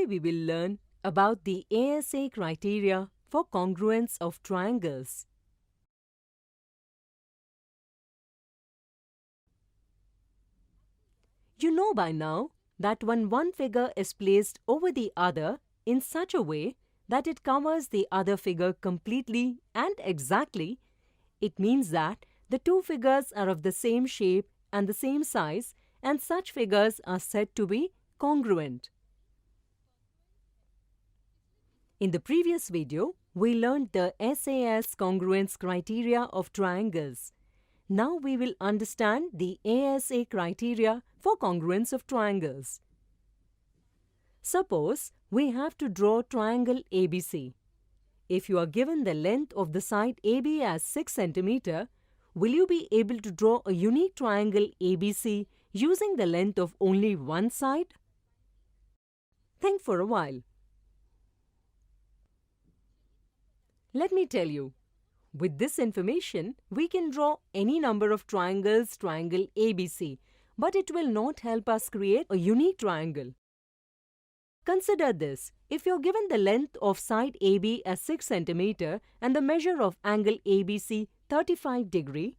we will learn about the ASA criteria for congruence of triangles. You know by now that when one figure is placed over the other in such a way that it covers the other figure completely and exactly, it means that the two figures are of the same shape and the same size, and such figures are said to be congruent. In the previous video, we learned the SAS congruence criteria of triangles. Now we will understand the ASA criteria for congruence of triangles. Suppose we have to draw triangle ABC. If you are given the length of the side AB as 6 cm, will you be able to draw a unique triangle ABC using the length of only one side? Think for a while. Let me tell you, with this information, we can draw any number of triangles, triangle ABC, but it will not help us create a unique triangle. Consider this. If you're given the length of side AB as 6 cm and the measure of angle ABC 35 degree,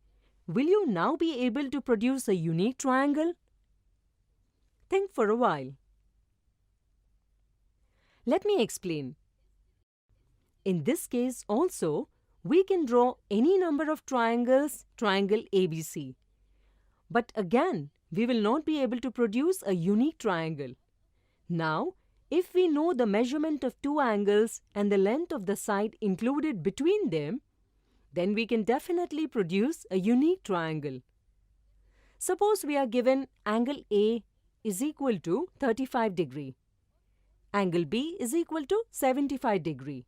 will you now be able to produce a unique triangle? Think for a while. Let me explain. In this case also, we can draw any number of triangles, triangle ABC. But again, we will not be able to produce a unique triangle. Now, if we know the measurement of two angles and the length of the side included between them, then we can definitely produce a unique triangle. Suppose we are given angle A is equal to 35 degree, angle B is equal to 75 degree,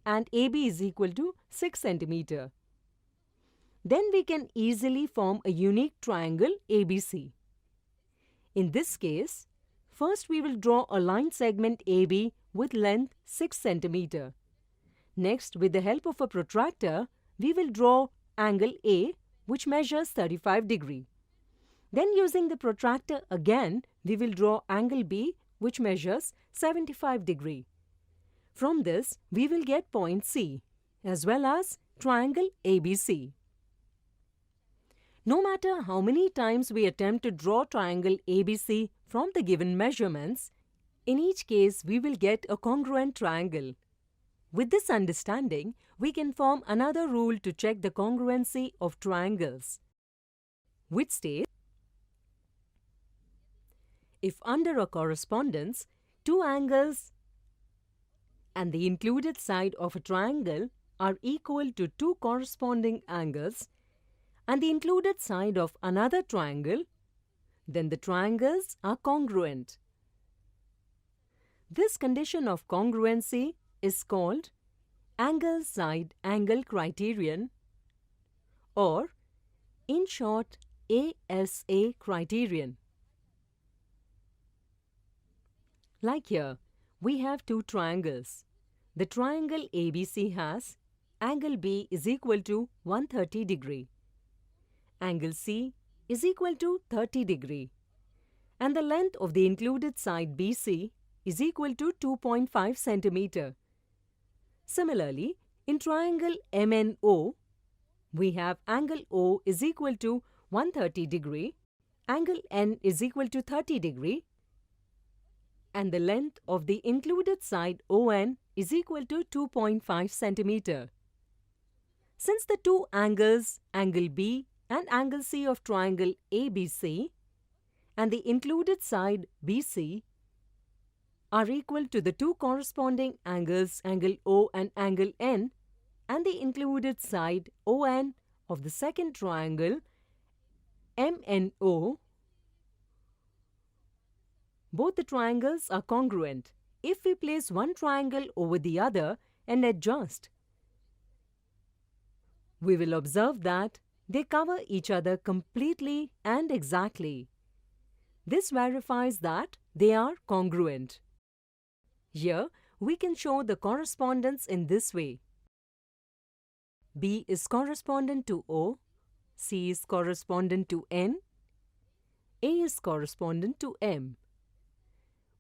and AB is equal to 6 cm. Then we can easily form a unique triangle ABC. In this case, first we will draw a line segment AB with length 6 cm. Next, with the help of a protractor, we will draw angle A which measures 35 degree. Then using the protractor again, we will draw angle B which measures 75 degree. From this, we will get point C as well as triangle ABC. No matter how many times we attempt to draw triangle ABC from the given measurements, in each case we will get a congruent triangle. With this understanding, we can form another rule to check the congruency of triangles, which states, if under a correspondence, two angles and the included side of a triangle are equal to two corresponding angles and the included side of another triangle, then the triangles are congruent. This condition of congruency is called angle-side angle criterion, or in short ASA criterion. Like here, we have two triangles. The triangle ABC has angle B is equal to 130 degree, angle C is equal to 30 degree, and the length of the included side BC is equal to 2.5 cm. Similarly, in triangle MNO, we have angle O is equal to 130 degree, angle N is equal to 30 degree, and the length of the included side ON is equal to 2.5 cm. Since the two angles, angle B and angle C of triangle ABC, and the included side BC, are equal to the two corresponding angles, angle O and angle N, and the included side ON of the second triangle MNO, both the triangles are congruent if we place one triangle over the other and adjust. We will observe that they cover each other completely and exactly. This verifies that they are congruent. Here, we can show the correspondence in this way. B is correspondent to O, C is correspondent to N, A is correspondent to M.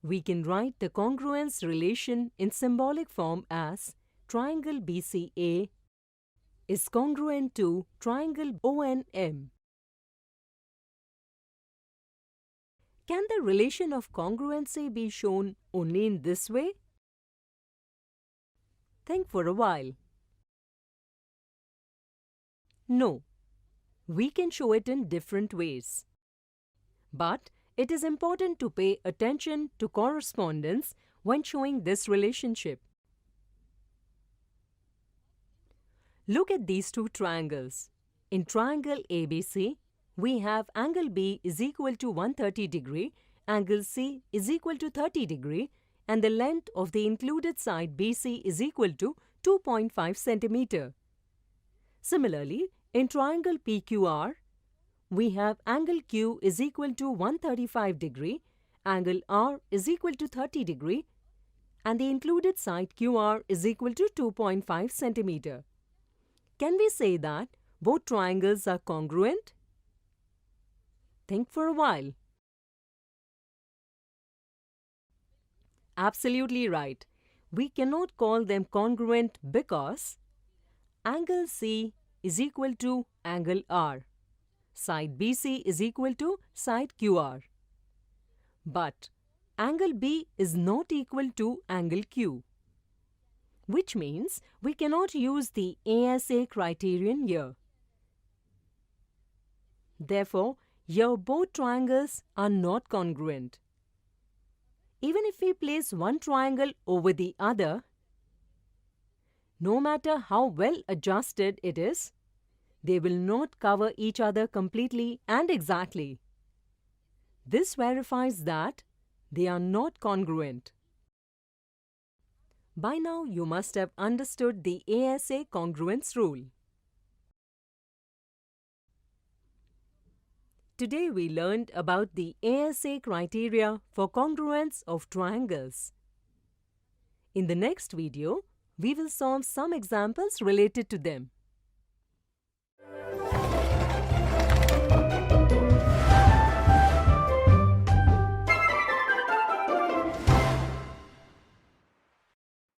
We can write the congruence relation in symbolic form as triangle BCA is congruent to triangle ONM. Can the relation of congruency be shown only in this way? Think for a while. No, we can show it in different ways. But it is important to pay attention to correspondence when showing this relationship. Look at these two triangles. In triangle ABC, we have angle B is equal to 130 degree, angle C is equal to 30 degree, and the length of the included side BC is equal to 2.5 centimeter. Similarly, in triangle PQR, we have angle Q is equal to 135 degree, angle R is equal to 30 degree, and the included side QR is equal to 2.5 centimeter. Can we say that both triangles are congruent? Think for a while. Absolutely right. We cannot call them congruent because angle C is equal to angle R. Side BC is equal to side QR. But angle B is not equal to angle Q, which means we cannot use the ASA criterion here. Therefore, here both triangles are not congruent. Even if we place one triangle over the other, no matter how well adjusted it is, they will not cover each other completely and exactly. This verifies that they are not congruent. By now, you must have understood the ASA congruence rule. Today we learned about the ASA criteria for congruence of triangles. In the next video, we will solve some examples related to them.